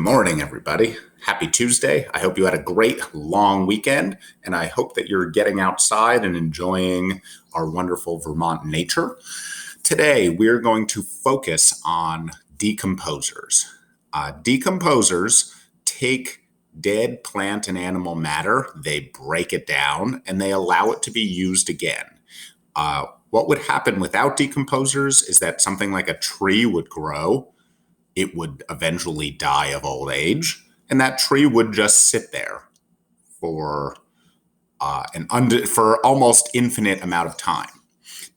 morning, everybody. Happy Tuesday. I hope you had a great long weekend, and I hope that you're getting outside and enjoying our wonderful Vermont nature. Today, we're going to focus on decomposers. Decomposers take dead plant and animal matter, they break it down, and they allow it to be used again. What would happen without decomposers is that something like a tree would grow. It would eventually die of old age, and that tree would just sit there for for almost infinite amount of time.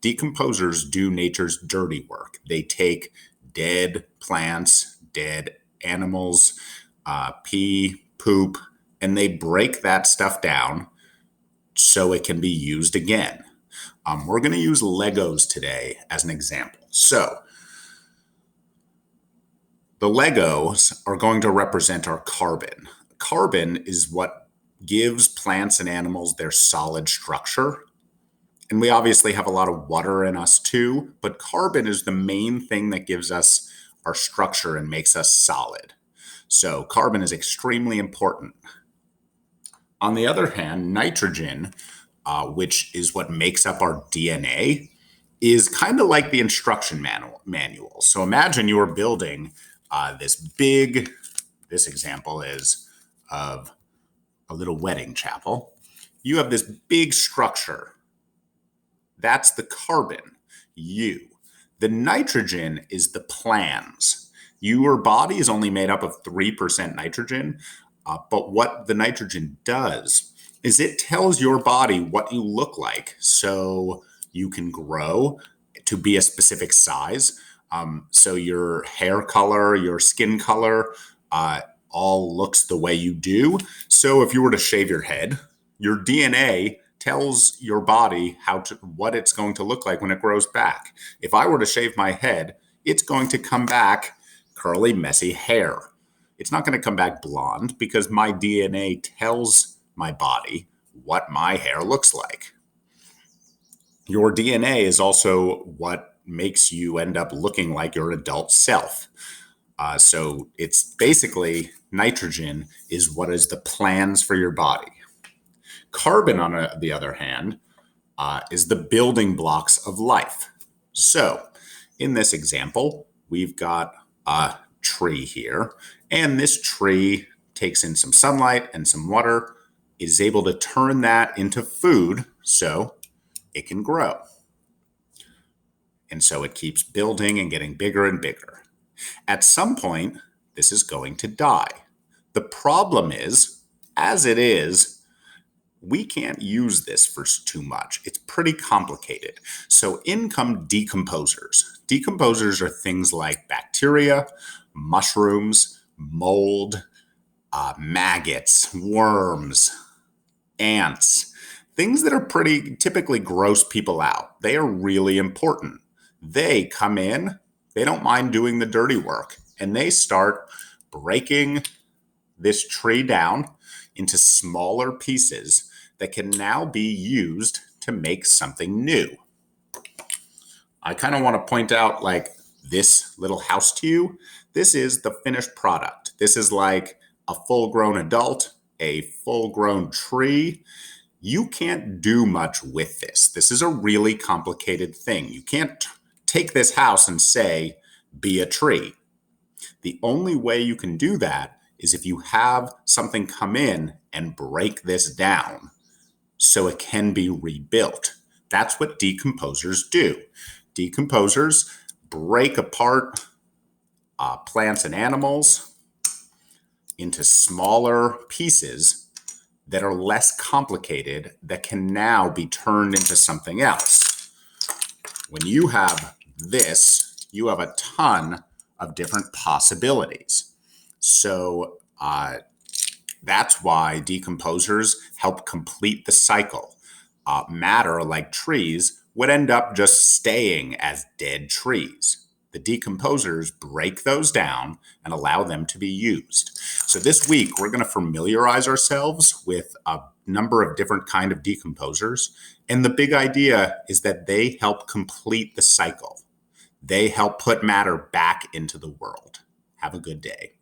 Decomposers do nature's dirty work. They take dead plants, dead animals, pee, poop, and they break that stuff down so it can be used again. We're going to use Legos today as an example. So the Legos are going to represent our carbon. Carbon is what gives plants and animals their solid structure. And we obviously have a lot of water in us too, but carbon is the main thing that gives us our structure and makes us solid. So carbon is extremely important. On the other hand, nitrogen, which is what makes up our DNA, is kind of like the instruction manual. So imagine you are building this example is of a little wedding chapel. You have this big structure. That's the carbon, you. The nitrogen is the plans. Your body is only made up of 3% nitrogen, but what the nitrogen does is it tells your body what you look like so you can grow to be a specific size. So your hair color, your skin color, all looks the way you do. So if you were to shave your head, your DNA tells your body what it's going to look like when it grows back. If I were to shave my head, it's going to come back curly, messy hair. It's not going to come back blonde because my DNA tells my body what my hair looks like. Your DNA is also what makes you end up looking like your adult self. So it's basically nitrogen is what is the plans for your body. Carbon, on the other hand, is the building blocks of life. So in this example, we've got a tree here, and this tree takes in some sunlight and some water, is able to turn that into food so it can grow. And so it keeps building and getting bigger and bigger. At some point, this is going to die. The problem is, as it is, we can't use this for too much. It's pretty complicated. So in come decomposers. Decomposers are things like bacteria, mushrooms, mold, maggots, worms, ants, things that are pretty typically gross people out. They are really important. They come in, they don't mind doing the dirty work, and they start breaking this tree down into smaller pieces that can now be used to make something new. I kind of want to point out like this little house to you. This is the finished product. This is like a full-grown adult, a full-grown tree. You can't do much with this. This is a really complicated thing. You can't take this house and say, be a tree. The only way you can do that is if you have something come in and break this down so it can be rebuilt. That's what decomposers do. Decomposers break apart plants and animals into smaller pieces that are less complicated that can now be turned into something else. When you have this, you have a ton of different possibilities. So that's why decomposers help complete the cycle. Matter, like trees, would end up just staying as dead trees. The decomposers break those down and allow them to be used. So this week, we're going to familiarize ourselves with a number of different kind of decomposers. And the big idea is that they help complete the cycle. They help put matter back into the world. Have a good day.